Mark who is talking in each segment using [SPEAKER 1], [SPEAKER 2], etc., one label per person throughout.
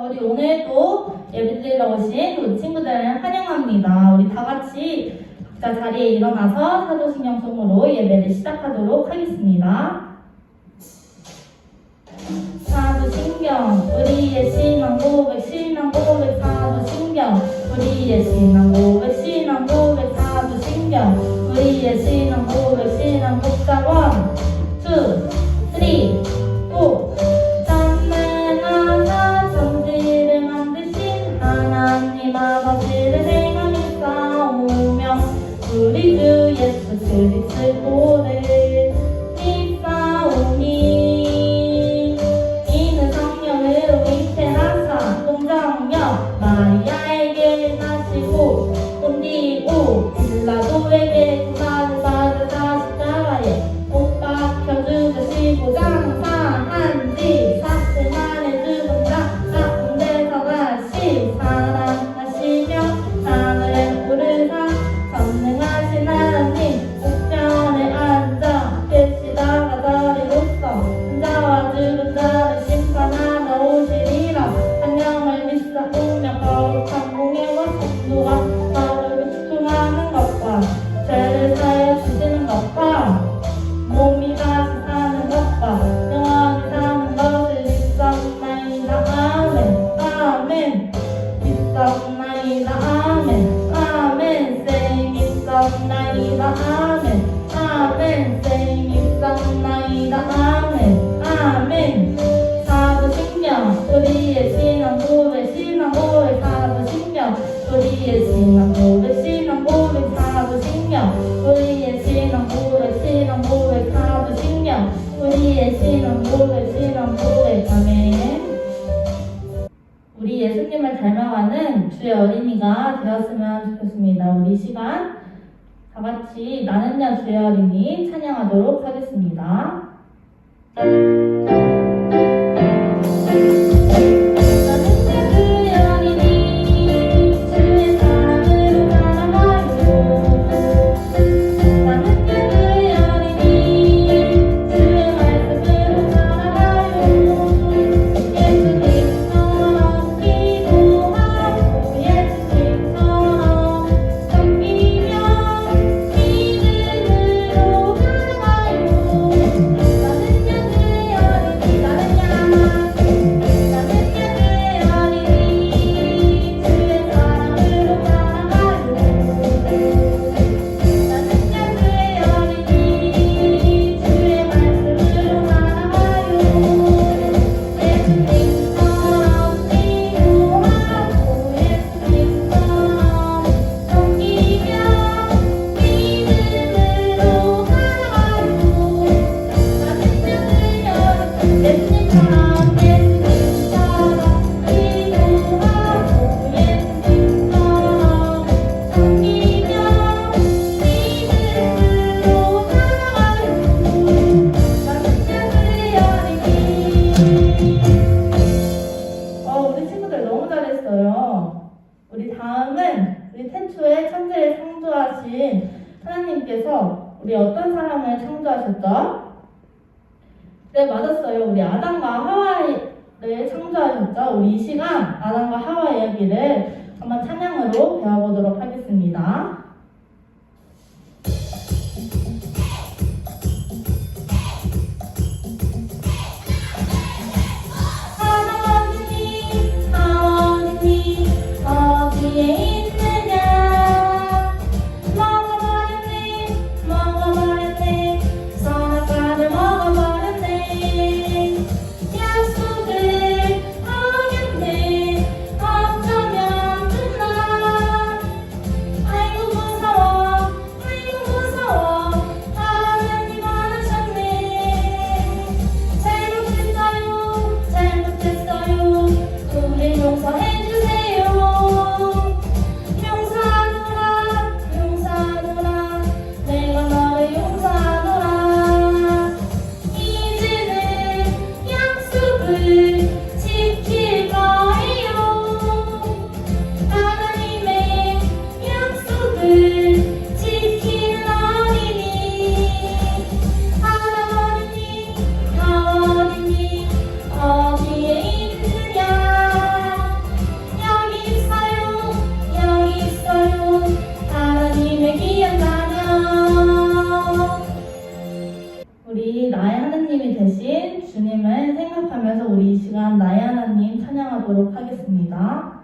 [SPEAKER 1] 우리 오늘도 예배드리러 오신 우리 친구들을 환영합니다. 우리 다 같이 각자 자리에 일어나서 사도신경송으로 예배를 시작하도록 하겠습니다. 사도신경 우리의 신앙 고백 사도신경 우리의 신앙 고백 사도신경 우리의 신앙 고백 복잡원 2, 3, 4 전능하사 천지를 만드신 하나님 아버지를 행하며 싸우며 우리 주 예수 그리스도를 믿사오니 이는 성령으로 잉태하사 동정녀 마리아에게 나시고 본디오 빌라도에게 고난을 받으사 십자가에 못 박혀 죽으시고 장사한 지 사흘 만에 죽은 자 가운데서 다시 살아나시며 하늘에 오르사 전능하신 하나님 우편에 앉아 계시다가 자리로서 혼자와 죽은 자를 심판하러 오시리라. 성령을 믿사오며 거룩한 공예와 성도가 나를 충하는 것과 죄를 사여 주시는 것과 몸이 다시 사는 것과 영원히 사는 것을 믿사옵나이다. 아멘 아멘 믿사옵나이다. 아멘 아멘 say 믿사옵나이다. 아멘 아멘 say 믿사옵나이다. 아멘 아멘 사도신경 우리의 신앙 고백 사도신경 우리의 신앙 고백 사도신경 우리의 신앙 고백 사도신경 우리의 신앙 고백 아멘. 우리 예수님을 닮아가는 주의 어린이가 되었으면 좋겠습니다. 우리 시간 다 같이 나는야 주의 어린이 찬양하도록 하겠습니다. 우리 다음은 우리 태초에 천지를 창조하신 하나님께서 우리 어떤 사람을 창조하셨죠? 네, 맞았어요. 우리 아담과 하와를 창조하셨죠? 우리 이 시간 아담과 하와 이야기를 한번 찬양으로 배워보도록 하겠습니다. 어디에 있느냐 먹어버렸네 선악과를 먹어버렸네 약속을 어겼네 어쩌면 끝나 아이고 찬양하도록 하겠습니다.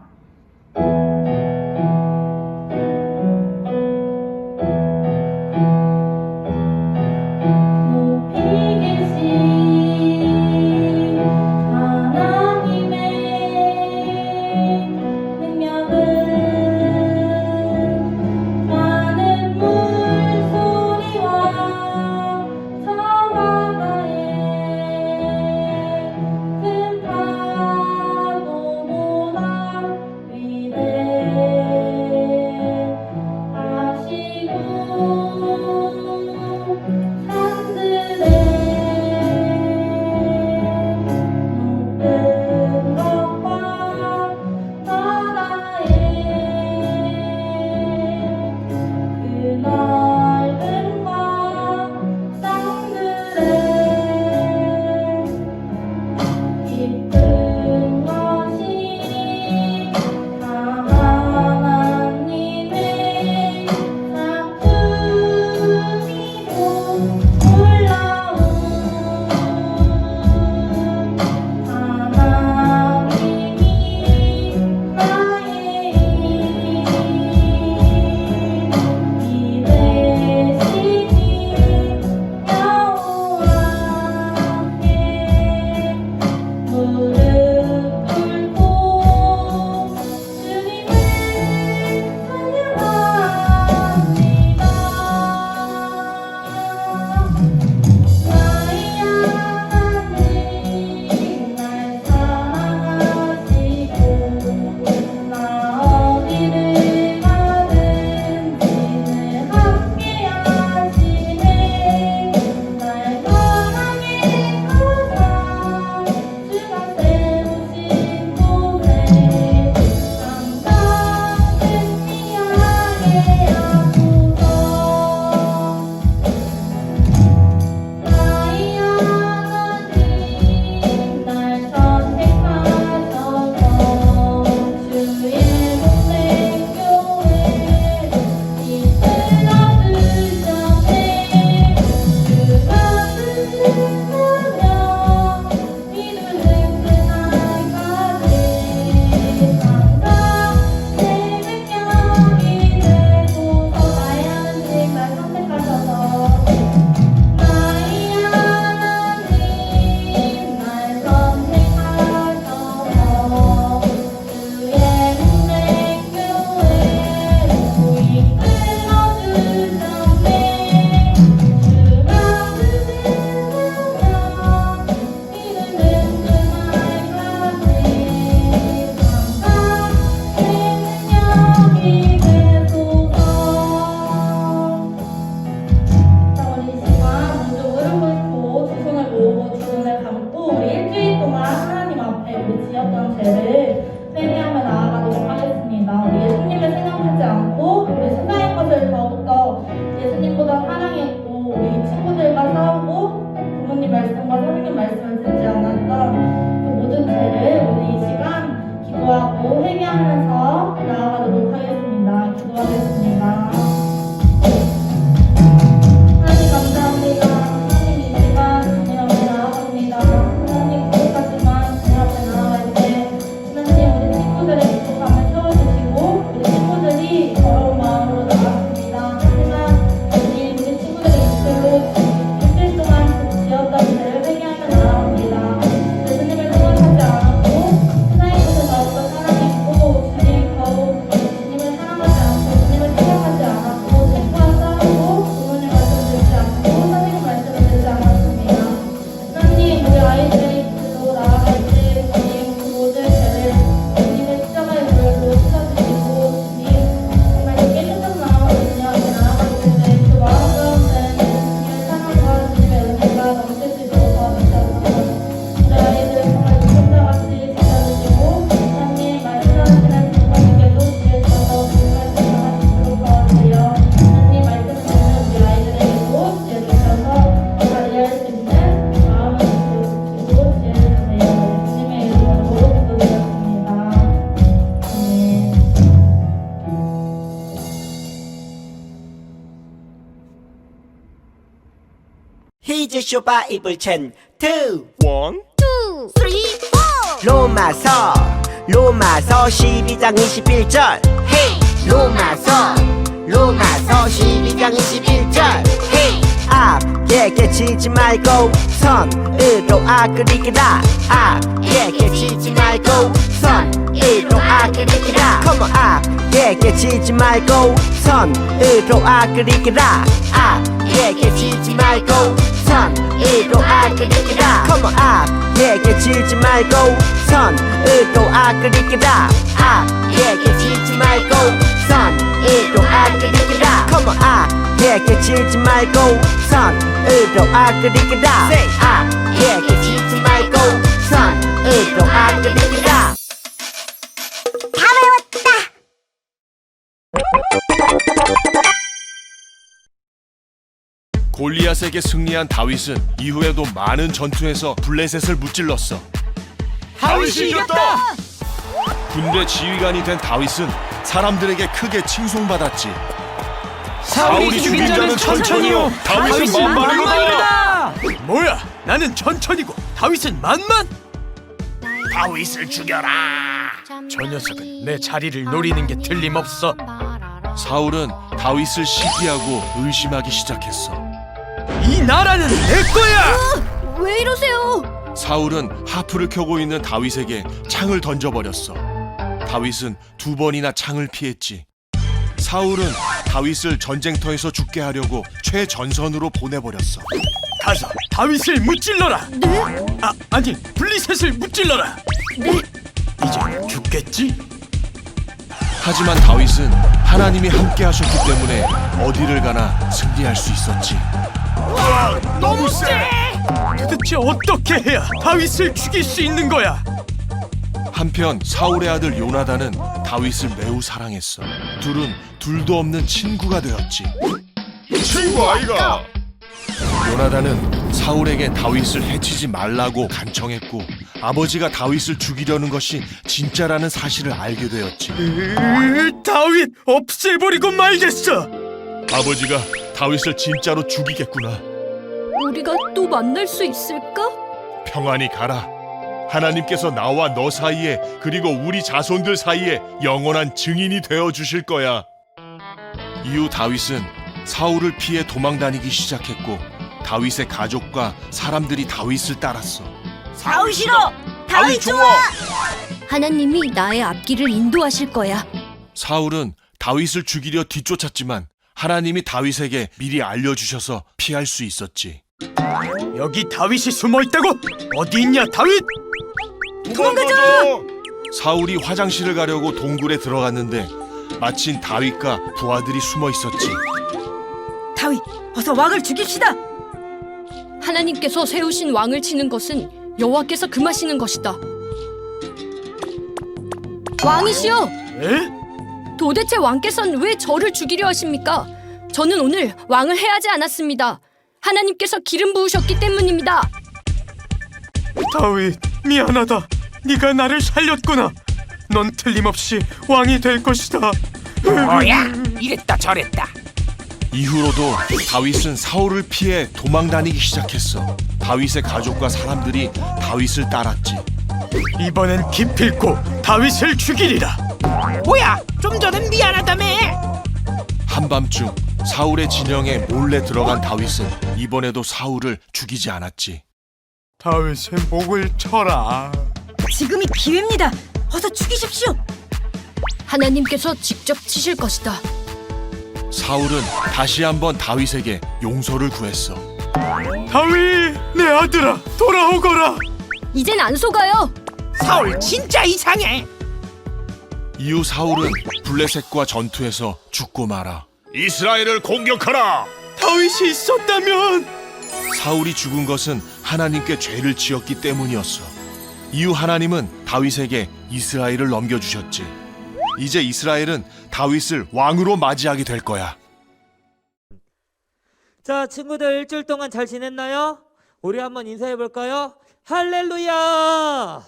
[SPEAKER 2] 히즈 바이블 챈 2
[SPEAKER 3] 1, 2, 3, 4.
[SPEAKER 2] 로마서 로마서 12장 21절 헤이 로마서 12장 21절 헤이 악에게 지지 말고 선으로 악을 이기라 악에게 지지 말고 선으로 악을 이기라 Come on 악에게 지지 말고 선으로 악을 이기라 악에게 지지 말고 선으로 악을 이기라 Come on 악에게 지지 말고 선으로 악을 이기라 악에게 지지 말고 선으로 악을 이기라 Come on 악에게 지지 말고 선으로 악을 이기라 악에게 지지 말고 선으로 악을 이기라 다 외웠다
[SPEAKER 3] 골리앗에게 승리한 다윗은 이후에도 많은 전투에서 블레셋을 무찔렀어.
[SPEAKER 4] 다윗이 이겼다!
[SPEAKER 3] 군대 지휘관이 된 다윗은 사람들에게 크게 칭송받았지.
[SPEAKER 4] 사울이 죽인 자는 천천히요, 다윗은 만만이다! 뭐야, 나는 천천히고 다윗은 만만? 다윗을 죽여라! 저 녀석은 내 자리를 노리는 게 틀림없어.
[SPEAKER 3] 사울은 다윗을 시기하고 의심하기 시작했어.
[SPEAKER 4] 이 나라는 내 거야!
[SPEAKER 5] 왜 이러세요?
[SPEAKER 3] 사울은 하프를 켜고 있는 다윗에게 창을 던져버렸어. 다윗은 2번이나 창을 피했지. 사울은 다윗을 전쟁터에서 죽게 하려고 최전선으로 보내버렸어.
[SPEAKER 4] 가서 다윗을 무찔러라!
[SPEAKER 5] 네?
[SPEAKER 4] 아니, 블리셋을 무찔러라!
[SPEAKER 5] 네.
[SPEAKER 4] 이제 죽겠지?
[SPEAKER 3] 하지만 다윗은 하나님이 함께 하셨기 때문에 어디를 가나 승리할 수 있었지.
[SPEAKER 4] 너무 세! 도대체 어떻게 해야 다윗을 죽일 수 있는 거야?
[SPEAKER 3] 한편 사울의 아들 요나단은 다윗을 매우 사랑했어. 둘은 둘도 없는 친구가 되었지.
[SPEAKER 6] 친구 아이가
[SPEAKER 3] 요나단은 사울에게 다윗을 해치지 말라고 간청했고 아버지가 다윗을 죽이려는 것이 진짜라는 사실을 알게 되었지.
[SPEAKER 4] 다윗 없애버리고 말겠어!
[SPEAKER 3] 아버지가 다윗을 진짜로 죽이겠구나.
[SPEAKER 5] 우리가 또 만날 수 있을까?
[SPEAKER 3] 평안히 가라. 하나님께서 나와 너 사이에 그리고 우리 자손들 사이에 영원한 증인이 되어 주실 거야. 이후 다윗은 사울을 피해 도망다니기 시작했고 다윗의 가족과 사람들이 다윗을 따랐어.
[SPEAKER 5] 사울 싫어! 다윗 좋아! 하나님이 나의 앞길을 인도하실 거야.
[SPEAKER 3] 사울은 다윗을 죽이려 뒤쫓았지만 하나님이 다윗에게 미리 알려주셔서 피할 수 있었지.
[SPEAKER 4] 여기 다윗이 숨어있다고? 어디 있냐 다윗?
[SPEAKER 6] 도망가자!
[SPEAKER 3] 사울이 화장실을 가려고 동굴에 들어갔는데 마침 다윗과 부하들이 숨어 있었지.
[SPEAKER 5] 다윗, 어서 왕을 죽입시다! 하나님께서 세우신 왕을 치는 것은 여호와께서 금하시는 것이다. 왕이시여!
[SPEAKER 4] 에?
[SPEAKER 5] 도대체 왕께서는 왜 저를 죽이려 하십니까? 저는 오늘 왕을 해하지 않았습니다. 하나님께서 기름 부으셨기 때문입니다.
[SPEAKER 4] 다윗 미안하다. 네가 나를 살렸구나. 넌 틀림없이 왕이 될 것이다.
[SPEAKER 7] 뭐야? 이랬다 저랬다.
[SPEAKER 3] 이후로도 다윗은 사울을 피해 도망다니기 시작했어. 다윗의 가족과 사람들이 다윗을 따랐지.
[SPEAKER 4] 이번엔 기필코 다윗을 죽이리라.
[SPEAKER 7] 뭐야? 좀 전엔 미안하다며.
[SPEAKER 3] 한밤중 사울의 진영에 몰래 들어간 다윗은 이번에도 사울을 죽이지 않았지.
[SPEAKER 4] 다윗의 목을 쳐라.
[SPEAKER 5] 지금이 기회입니다. 어서 죽이십시오. 하나님께서 직접 치실 것이다.
[SPEAKER 3] 사울은 다시 한번 다윗에게 용서를 구했어.
[SPEAKER 4] 다윗 내 아들아 돌아오거라.
[SPEAKER 5] 이젠 안 속아요.
[SPEAKER 7] 사울 진짜 이상해.
[SPEAKER 3] 이후 사울은 블레셋과 전투에서 죽고 말아.
[SPEAKER 6] 이스라엘을 공격하라!
[SPEAKER 4] 다윗이 있었다면.
[SPEAKER 3] 사울이 죽은 것은 하나님께 죄를 지었기 때문이었어. 이후 하나님은 다윗에게 이스라엘을 넘겨주셨지. 이제 이스라엘은 다윗을 왕으로 맞이하게 될 거야.
[SPEAKER 8] 자, 친구들 일주일 동안 잘 지냈나요? 우리 한번 인사해 볼까요? 할렐루야!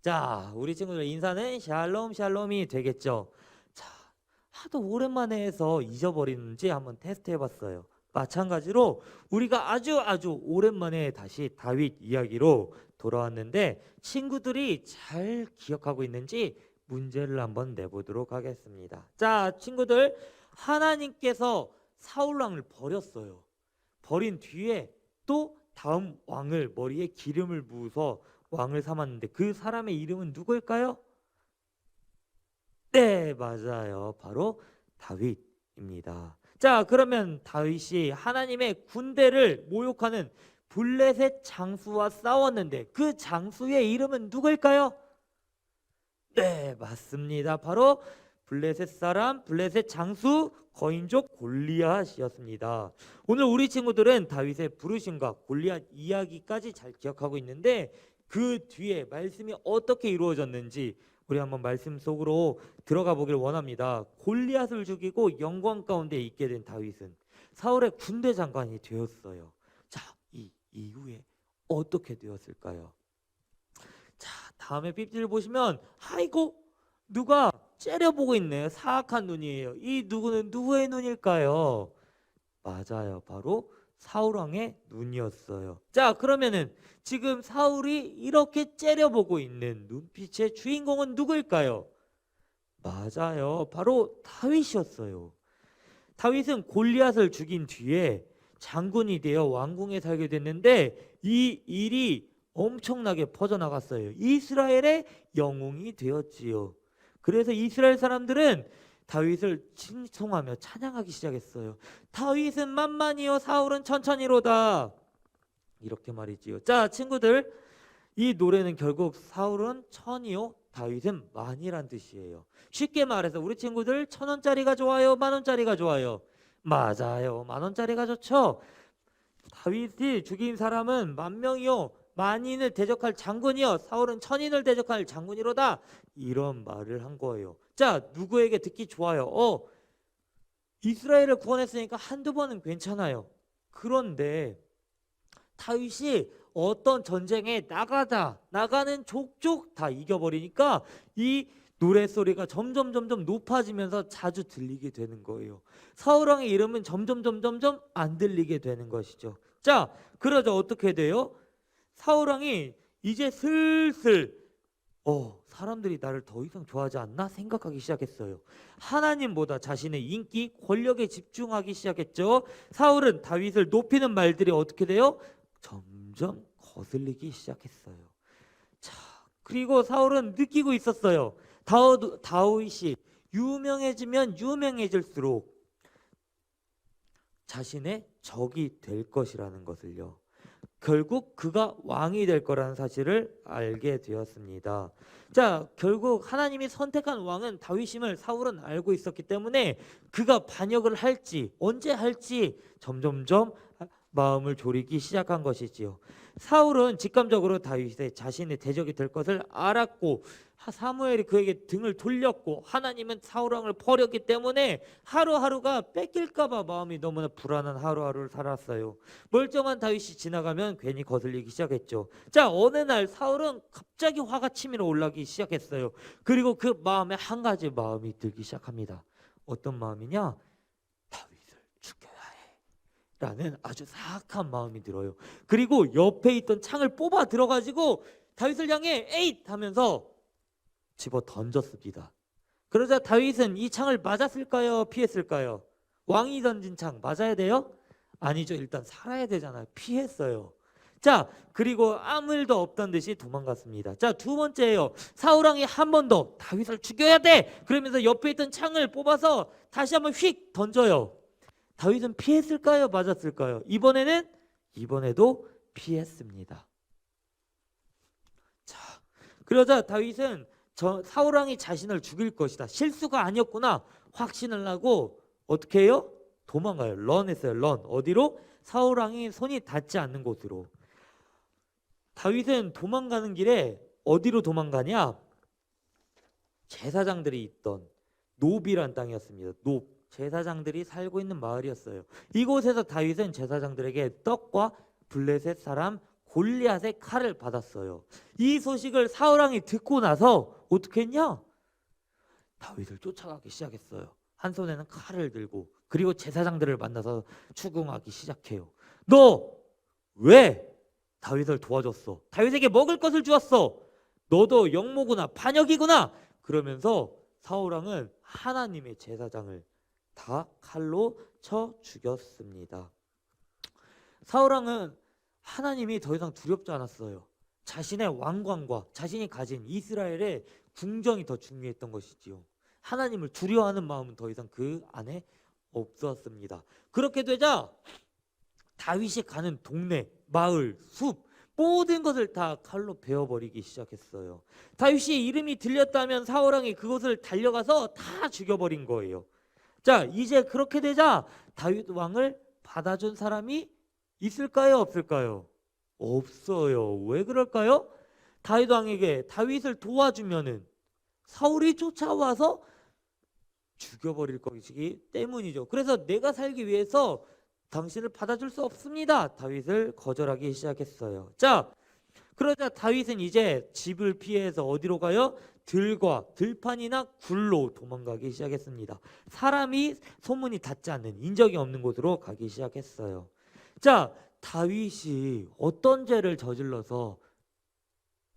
[SPEAKER 8] 자, 우리 친구들 인사는 샬롬 샬롬이 되겠죠. 자, 하도 오랜만에 해서 잊어버리는지 한번 테스트 해봤어요. 마찬가지로 우리가 아주 오랜만에 다시 다윗 이야기로 돌아왔는데 친구들이 잘 기억하고 있는지 문제를 한번 내보도록 하겠습니다. 자, 친구들, 하나님께서 사울 왕을 버렸어요. 버린 뒤에 또 다음 왕을 머리에 기름을 부어서 왕을 삼았는데 그 사람의 이름은 누구일까요? 네, 맞아요. 바로 다윗입니다. 자, 그러면 다윗이 하나님의 군대를 모욕하는 블레셋 장수와 싸웠는데 그 장수의 이름은 누구일까요? 네, 맞습니다. 바로 블레셋 사람, 블레셋 장수 거인족 골리앗이었습니다. 오늘 우리 친구들은 다윗의 부르심과 골리앗 이야기까지 잘 기억하고 있는데 그 뒤에 말씀이 어떻게 이루어졌는지 우리 한번 말씀 속으로 들어가 보길 원합니다. 골리앗을 죽이고 영광 가운데 있게 된 다윗은 사울의 군대 장관이 되었어요. 자, 이 이후에 어떻게 되었을까요? 자, 다음에 삐삐를 보시면 아이고 누가 째려보고 있네요. 사악한 눈이에요. 이 누구는 누구의 눈일까요? 맞아요. 바로 사울왕의 눈이었어요. 자, 그러면은 지금 사울이 이렇게 째려보고 있는 눈빛의 주인공은 누구일까요? 맞아요. 바로 다윗이었어요. 다윗은 골리앗을 죽인 뒤에 장군이 되어 왕궁에 살게 됐는데 이 일이 엄청나게 퍼져나갔어요. 이스라엘의 영웅이 되었지요. 그래서 이스라엘 사람들은 다윗을 칭송하며 찬양하기 시작했어요. 다윗은 만만이요 사울은 천천히로다. 이렇게 말이지요. 자, 친구들, 이 노래는 결국 사울은 천이요 다윗은 만이란 뜻이에요. 쉽게 말해서 우리 친구들 1,000원짜리가 좋아요, 10,000원짜리가 좋아요? 맞아요. 10,000원짜리가 좋죠. 다윗이 죽인 사람은 10,000명이요 만인을 대적할 장군이요 사울은 1,000인을 대적할 장군이로다. 이런 말을 한 거예요. 자, 누구에게 듣기 좋아요? 이스라엘을 구원했으니까 한두 번은 괜찮아요. 그런데 다윗이 어떤 전쟁에 나가는 족족 다 이겨버리니까 이 노래소리가 점점 높아지면서 자주 들리게 되는 거예요. 사울왕의 이름은 점점 안 들리게 되는 것이죠. 자, 그러자 어떻게 돼요? 사울왕이 이제 슬슬 사람들이 나를 더 이상 좋아하지 않나 생각하기 시작했어요. 하나님보다 자신의 인기, 권력에 집중하기 시작했죠. 사울은 다윗을 높이는 말들이 어떻게 돼요? 점점 거슬리기 시작했어요. 자, 그리고 사울은 느끼고 있었어요. 다윗이 유명해지면 유명해질수록 자신의 적이 될 것이라는 것을요. 결국 그가 왕이 될 거라는 사실을 알게 되었습니다. 자, 결국 하나님이 선택한 왕은 다윗임을 사울은 알고 있었기 때문에 그가 반역을 할지 언제 할지 점점점 마음을 졸이기 시작한 것이지요. 사울은 직감적으로 다윗의 자신의 대적이 될 것을 알았고 사무엘이 그에게 등을 돌렸고 하나님은 사울왕을 버렸기 때문에 하루하루가 뺏길까 봐 마음이 너무나 불안한 하루하루를 살았어요. 멀쩡한 다윗이 지나가면 괜히 거슬리기 시작했죠. 자, 어느 날 사울은 갑자기 화가 치밀어 올라오기 시작했어요. 그리고 그 마음에 한 가지 마음이 들기 시작합니다. 어떤 마음이냐? 다윗을 죽여야 해 라는 아주 사악한 마음이 들어요. 그리고 옆에 있던 창을 뽑아 들어가지고 다윗을 향해 에잇 하면서 집어 던졌습니다. 그러자 다윗은 이 창을 맞았을까요? 피했을까요? 왕이 던진 창 맞아야 돼요? 아니죠. 일단 살아야 되잖아요. 피했어요. 자, 그리고 아무 일도 없다는 듯이 도망갔습니다. 자, 두 번째예요. 사울왕이 한 번 더 다윗을 죽여야 돼. 그러면서 옆에 있던 창을 뽑아서 다시 한번 휙 던져요. 다윗은 피했을까요? 맞았을까요? 이번에도 피했습니다. 자, 그러자 다윗은 사울왕이 자신을 죽일 것이다. 실수가 아니었구나. 확신을 하고 어떻게 해요? 도망가요. 런했어요. 런. 어디로? 사울왕이 손이 닿지 않는 곳으로. 다윗은 도망가는 길에 어디로 도망가냐? 제사장들이 있던 노비란 땅이었습니다. 노. 제사장들이 살고 있는 마을이었어요. 이곳에서 다윗은 제사장들에게 떡과 블레셋 사람 골리앗의 칼을 받았어요. 이 소식을 사울왕이 듣고 나서 어떻게 했냐? 다윗을 쫓아가기 시작했어요. 한 손에는 칼을 들고 그리고 제사장들을 만나서 추궁하기 시작해요. 너 왜 다윗을 도와줬어? 다윗에게 먹을 것을 주었어. 너도 영모구나, 반역이구나. 그러면서 사울 왕은 하나님의 제사장을 다 칼로 쳐 죽였습니다. 사울 왕은 하나님이 더 이상 두렵지 않았어요. 자신의 왕관과 자신이 가진 이스라엘의 궁정이 더 중요했던 것이지요. 하나님을 두려워하는 마음은 더 이상 그 안에 없었습니다. 그렇게 되자 다윗이 가는 동네, 마을, 숲 모든 것을 다 칼로 베어버리기 시작했어요. 다윗이 이름이 들렸다면 사울 왕이 그곳을 달려가서 다 죽여버린 거예요. 자, 이제 그렇게 되자 다윗 왕을 받아준 사람이 있을까요, 없을까요? 없어요. 왜 그럴까요? 다윗 왕에게 다윗을 도와주면은 사울이 쫓아와서 죽여버릴 것이기 때문이죠. 그래서 내가 살기 위해서 당신을 받아줄 수 없습니다. 다윗을 거절하기 시작했어요. 자, 그러자 다윗은 이제 집을 피해서 어디로 가요? 들과 들판이나 굴로 도망가기 시작했습니다. 사람이 소문이 닿지 않는 인적이 없는 곳으로 가기 시작했어요. 자, 다윗이 어떤 죄를 저질러서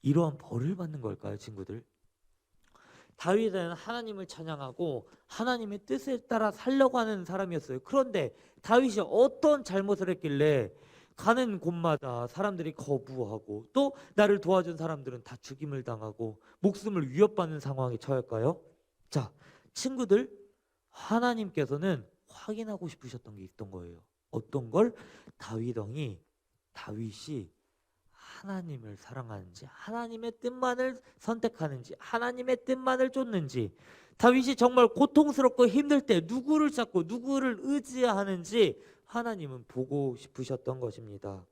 [SPEAKER 8] 이러한 벌을 받는 걸까요, 친구들? 다윗은 하나님을 찬양하고 하나님의 뜻에 따라 살려고 하는 사람이었어요. 그런데 다윗이 어떤 잘못을 했길래 가는 곳마다 사람들이 거부하고 또 나를 도와준 사람들은 다 죽임을 당하고 목숨을 위협받는 상황에 처할까요? 자, 친구들, 하나님께서는 확인하고 싶으셨던 게 있던 거예요. 어떤 걸? 다윗이 하나님을 사랑하는지, 하나님의 뜻만을 선택하는지, 하나님의 뜻만을 쫓는지, 다윗이 정말 고통스럽고 힘들 때 누구를 찾고 누구를 의지하는지 하나님은 보고 싶으셨던 것입니다.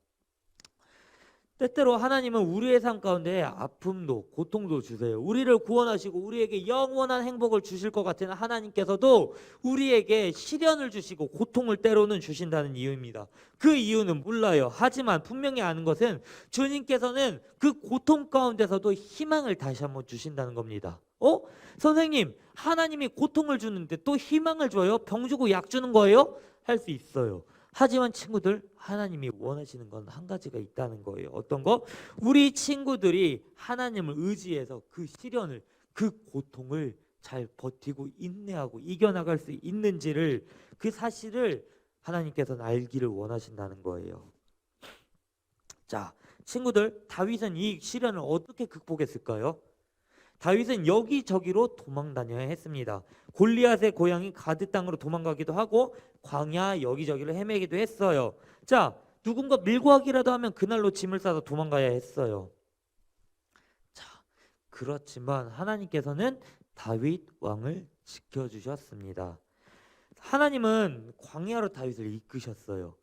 [SPEAKER 8] 때때로 하나님은 우리의 삶 가운데 아픔도 고통도 주세요. 우리를 구원하시고 우리에게 영원한 행복을 주실 것 같은 하나님께서도 우리에게 시련을 주시고 고통을 때로는 주신다는 이유입니다. 그 이유는 몰라요. 하지만 분명히 아는 것은 주님께서는 그 고통 가운데서도 희망을 다시 한번 주신다는 겁니다. 선생님, 하나님이 고통을 주는데 또 희망을 줘요? 병 주고 약 주는 거예요? 할 수 있어요. 하지만 친구들, 하나님이 원하시는 건 한 가지가 있다는 거예요. 어떤 거? 우리 친구들이 하나님을 의지해서 그 시련을, 그 고통을 잘 버티고 인내하고 이겨나갈 수 있는지를, 그 사실을 하나님께서는 알기를 원하신다는 거예요. 자, 친구들, 다윗은 이 시련을 어떻게 극복했을까요? 다윗은 여기저기로 도망 다녀야 했습니다. 골리앗의 고향인 가드 땅으로 도망가기도 하고 광야 여기저기를 헤매기도 했어요. 자, 누군가 밀고 하기라도 하면 그날로 짐을 싸서 도망가야 했어요. 자, 그렇지만 하나님께서는 다윗 왕을 지켜주셨습니다. 하나님은 광야로 다윗을 이끄셨어요.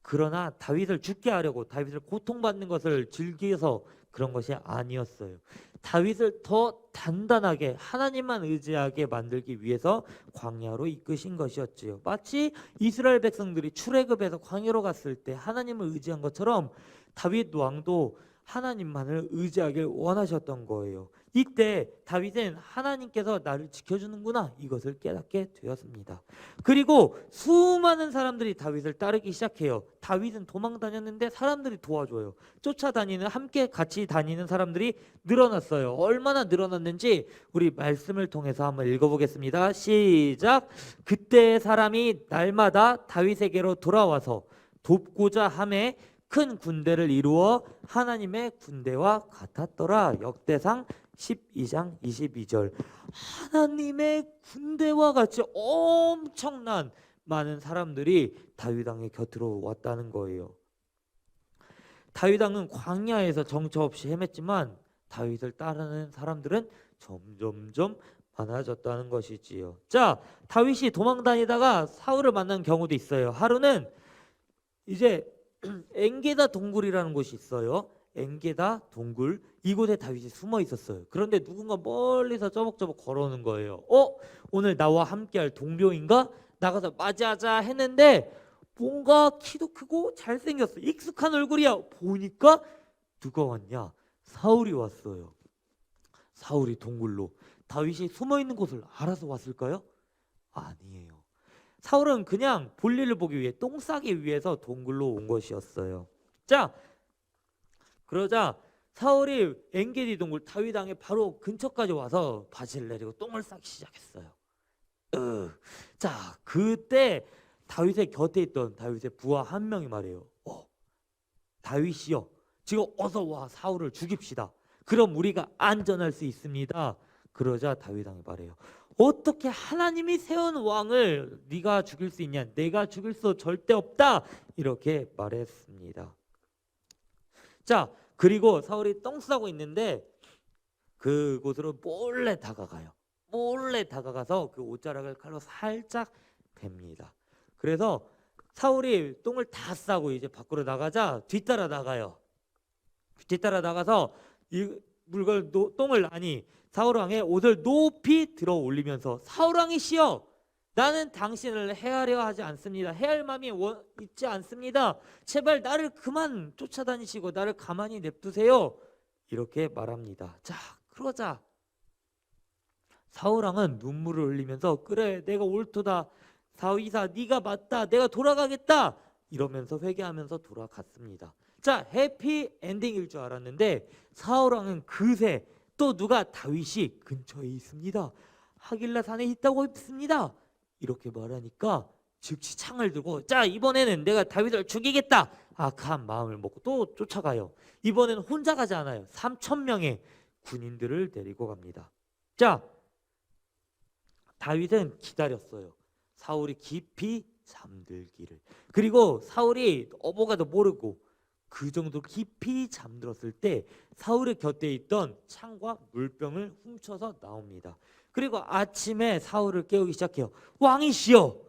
[SPEAKER 8] 그러나 다윗을 죽게 하려고, 다윗을 고통받는 것을 즐겨서 그런 것이 아니었어요. 다윗을 더 단단하게 하나님만 의지하게 만들기 위해서 광야로 이끄신 것이었지요. 마치 이스라엘 백성들이 출애굽에서 광야로 갔을 때 하나님을 의지한 것처럼 다윗 왕도 하나님만을 의지하길 원하셨던 거예요. 이때 다윗은 하나님께서 나를 지켜주는구나, 이것을 깨닫게 되었습니다. 그리고 수많은 사람들이 다윗을 따르기 시작해요. 다윗은 도망 다녔는데 사람들이 도와줘요. 쫓아다니는, 함께 같이 다니는 사람들이 늘어났어요. 얼마나 늘어났는지 우리 말씀을 통해서 한번 읽어보겠습니다. 시작. 그때 사람이 날마다 다윗에게로 돌아와서 돕고자 하매 큰 군대를 이루어 하나님의 군대와 같았더라. 역대상 12장 22절. 하나님의 군대와 같이 엄청난 많은 사람들이 다윗 왕의 곁으로 왔다는 거예요. 다윗 왕은 광야에서 정처 없이 헤맸지만 다윗을 따르는 사람들은 점점점 많아졌다는 것이지요. 자, 다윗이 도망 다니다가 사울을 만난 경우도 있어요. 하루는 이제 엔게다 동굴이라는 곳이 있어요. 엔게다 동굴, 이곳에 다윗이 숨어 있었어요. 그런데 누군가 멀리서 저벅저벅 걸어오는 거예요. 오늘 나와 함께할 동료인가? 나가서 맞이하자 했는데 뭔가 키도 크고 잘생겼어. 익숙한 얼굴이야. 보니까 누가 왔냐? 사울이 왔어요. 사울이 동굴로. 다윗이 숨어 있는 곳을 알아서 왔을까요? 아니에요. 사울은 그냥 볼일을 보기 위해 똥 싸기 위해서 동굴로 온 것이었어요. 자, 그러자 사울이 엔게디 동굴 다윗 왕의 바로 근처까지 와서 바지를 내리고 똥을 싸기 시작했어요. 자, 그때 다윗의 곁에 있던 다윗의 부하 한 명이 말해요. 다윗이여, 지금 어서 와 사울을 죽입시다. 그럼 우리가 안전할 수 있습니다. 그러자 다윗 왕이 말해요. 어떻게 하나님이 세운 왕을 네가 죽일 수 있냐? 내가 죽일 수 절대 없다. 이렇게 말했습니다. 자, 그리고 사울이 똥 싸고 있는데 그곳으로 몰래 다가가요. 몰래 다가가서 그 옷자락을 칼로 살짝 뱁니다. 그래서 사울이 똥을 다 싸고 이제 밖으로 나가자 뒤따라 나가요. 뒤따라 나가서 이 물건 똥을 아니 사울 왕의 옷을 높이 들어 올리면서 사울 왕이시여, 나는 당신을 해하려 하지 않습니다. 해할 마음이 있지 않습니다. 제발 나를 그만 쫓아다니시고 나를 가만히 냅두세요. 이렇게 말합니다. 자, 그러자 사울 왕은 눈물을 흘리면서 그래 내가 옳도다. 다윗아 네가 맞다. 내가 돌아가겠다. 이러면서 회개하면서 돌아갔습니다. 자, 해피 엔딩일 줄 알았는데 사울 왕은 그새 또 누가 다윗이 근처에 있습니다. 하길라 산에 있다고 했습니다. 이렇게 말하니까 즉시 창을 들고 자, 이번에는 내가 다윗을 죽이겠다. 악한 마음을 먹고 또 쫓아가요. 이번에는 혼자 가지 않아요. 3,000명의 군인들을 데리고 갑니다. 자, 다윗은 기다렸어요. 사울이 깊이 잠들기를. 그리고 사울이 어버가도 모르고 그 정도 깊이 잠들었을 때 사울의 곁에 있던 창과 물병을 훔쳐서 나옵니다. 그리고 아침에 사울을 깨우기 시작해요. 왕이시여,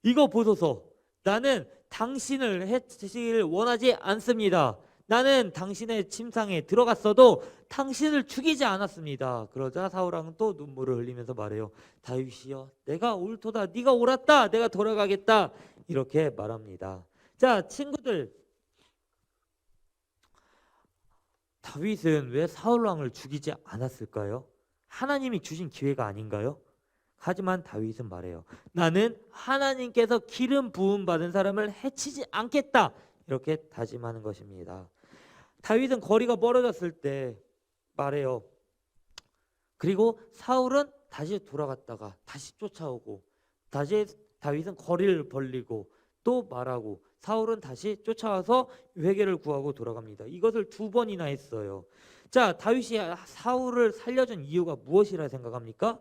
[SPEAKER 8] 이거 보소서. 나는 당신을 해치기를 원하지 않습니다. 나는 당신의 침상에 들어갔어도 당신을 죽이지 않았습니다. 그러자 사울왕은 또 눈물을 흘리면서 말해요. 다윗이여, 내가 옳도다. 네가 옳았다. 내가 돌아가겠다. 이렇게 말합니다. 자, 친구들, 다윗은 왜 사울왕을 죽이지 않았을까요? 하나님이 주신 기회가 아닌가요? 하지만 다윗은 말해요. 나는 하나님께서 기름 부음 받은 사람을 해치지 않겠다. 이렇게 다짐하는 것입니다. 다윗은 거리가 멀어졌을 때 말해요. 그리고 사울은 다시 돌아갔다가 다시 쫓아오고 다시 다윗은 거리를 벌리고 또 말하고 사울은 다시 쫓아와서 회개를 구하고 돌아갑니다. 이것을 2번이나 했어요. 자, 다윗이 사울을 살려준 이유가 무엇이라 생각합니까?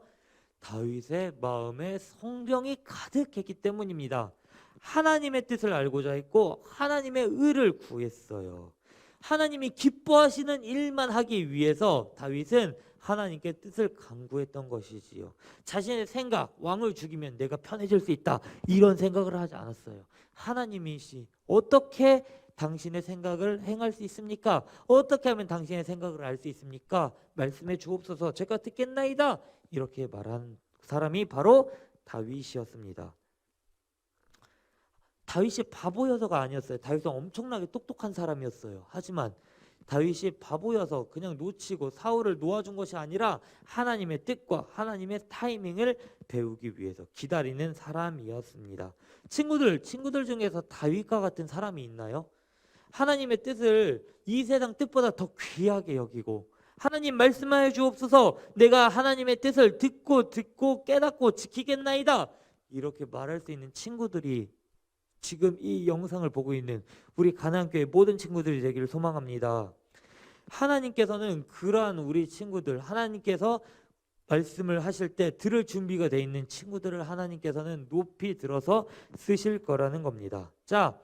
[SPEAKER 8] 다윗의 마음에 성령이 가득했기 때문입니다. 하나님의 뜻을 알고자 했고 하나님의 의를 구했어요. 하나님이 기뻐하시는 일만 하기 위해서 다윗은 하나님께 뜻을 간구했던 것이지요. 자신의 생각, 왕을 죽이면 내가 편해질 수 있다, 이런 생각을 하지 않았어요. 하나님이시 어떻게 당신의 생각을 행할 수 있습니까? 어떻게 하면 당신의 생각을 알 수 있습니까? 말씀해 주옵소서. 제가 듣겠나이다. 이렇게 말한 사람이 바로 다윗이었습니다. 다윗이 바보여서가 아니었어요. 다윗은 엄청나게 똑똑한 사람이었어요. 하지만 다윗이 바보여서 그냥 놓치고 사울을 놓아준 것이 아니라 하나님의 뜻과 하나님의 타이밍을 배우기 위해서 기다리는 사람이었습니다. 친구들 중에서 다윗과 같은 사람이 있나요? 하나님의 뜻을 이 세상 뜻보다 더 귀하게 여기고 하나님 말씀하여 주옵소서, 내가 하나님의 뜻을 듣고 깨닫고 지키겠나이다, 이렇게 말할 수 있는 친구들이 지금 이 영상을 보고 있는 우리 가나안교회 모든 친구들이 되기를 소망합니다. 하나님께서는 그러한 우리 친구들, 하나님께서 말씀을 하실 때 들을 준비가 돼 있는 친구들을 하나님께서는 높이 들어서 쓰실 거라는 겁니다. 자,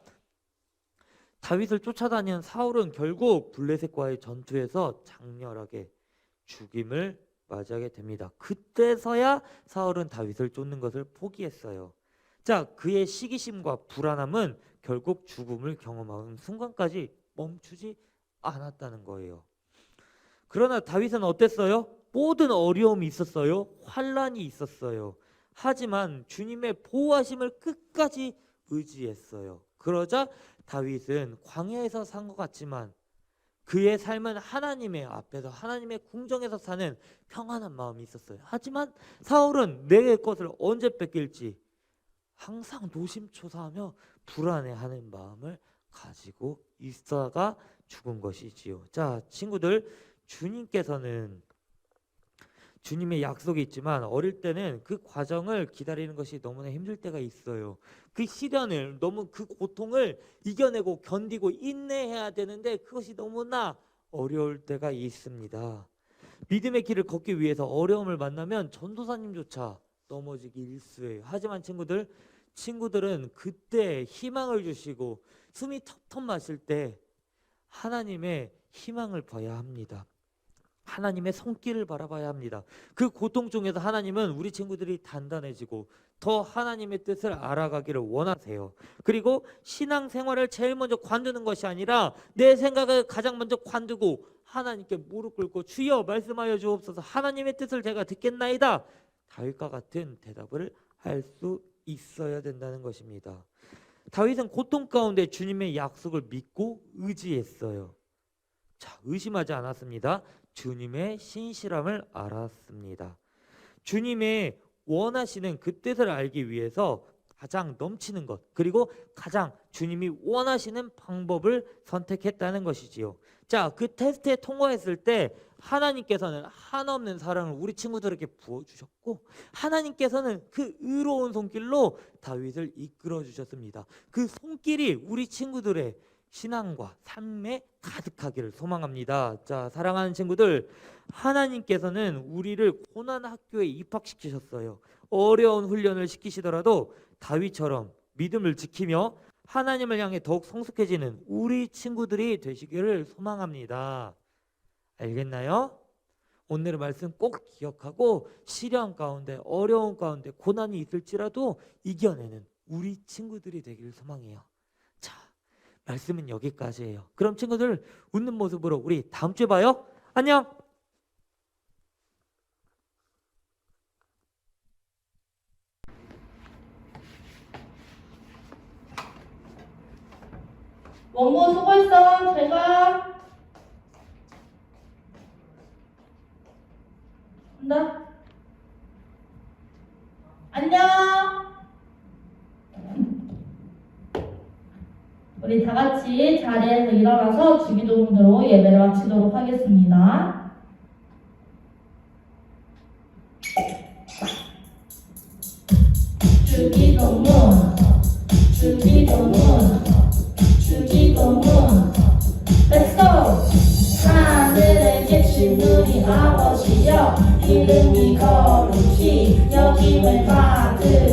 [SPEAKER 8] 다윗을 쫓아다니는 사울은 결국 블레셋과의 전투에서 장렬하게 죽임을 맞이하게 됩니다. 그때서야 사울은 다윗을 쫓는 것을 포기했어요. 자, 그의 시기심과 불안함은 결국 죽음을 경험하는 순간까지 멈추지 않았다는 거예요. 그러나 다윗은 어땠어요? 모든 어려움이 있었어요. 환란이 있었어요. 하지만 주님의 보호하심을 끝까지 의지했어요. 그러자 다윗은 광야에서 산 것 같지만 그의 삶은 하나님의 앞에서 하나님의 궁정에서 사는 평안한 마음이 있었어요. 하지만 사울은 내 것을 언제 뺏길지 항상 노심초사하며 불안해하는 마음을 가지고 있다가 죽은 것이지요. 자, 친구들, 주님께서는 주님의 약속이 있지만 어릴 때는 그 과정을 기다리는 것이 너무나 힘들 때가 있어요. 그 시련을 너무 그 고통을 이겨내고 견디고 인내해야 되는데 그것이 너무나 어려울 때가 있습니다. 믿음의 길을 걷기 위해서 어려움을 만나면 전도사님조차 넘어지기 일쑤예요. 하지만 친구들은 그때 희망을 주시고 숨이 턱턱 마실 때 하나님의 희망을 봐야 합니다. 하나님의 손길을 바라봐야 합니다. 그 고통 중에서 하나님은 우리 친구들이 단단해지고 더 하나님의 뜻을 알아가기를 원하세요. 그리고 신앙생활을 제일 먼저 관두는 것이 아니라 내 생각을 가장 먼저 관두고 하나님께 무릎 꿇고 주여 말씀하여 주옵소서, 하나님의 뜻을 제가 듣겠나이다, 다윗과 같은 대답을 할 수 있어야 된다는 것입니다. 다윗은 고통 가운데 주님의 약속을 믿고 의지했어요. 자, 의심하지 않았습니다. 주님의 신실함을 알았습니다. 주님의 원하시는 그 뜻을 알기 위해서 가장 넘치는 것, 그리고 가장 주님이 원하시는 방법을 선택했다는 것이지요. 자, 그 테스트에 통과했을 때 하나님께서는 한없는 사랑을 우리 친구들에게 부어주셨고 하나님께서는 그 의로운 손길로 다윗을 이끌어 주셨습니다. 그 손길이 우리 친구들의 신앙과 삶에 가득하기를 소망합니다. 자, 사랑하는 친구들, 하나님께서는 우리를 고난 학교에 입학시키셨어요. 어려운 훈련을 시키시더라도 다윗처럼 믿음을 지키며 하나님을 향해 더욱 성숙해지는 우리 친구들이 되시기를 소망합니다. 알겠나요? 오늘의 말씀 꼭 기억하고 시련 가운데, 어려운 가운데 고난이 있을지라도 이겨내는 우리 친구들이 되기를 소망해요. 자, 말씀은 여기까지예요. 그럼 친구들, 웃는 모습으로 우리 다음 주에 봐요. 안녕.
[SPEAKER 1] 원고 수고했어. 잘 가. 간다. 안녕. 우리 다 같이 자리에서 일어나서 주기도문으로 예배를 마치도록 하겠습니다. 주기도문, 주기도문, 주기도문. Let's go! 하늘에 계신 우리 아버지여, 이름이 거룩히 여김을 받으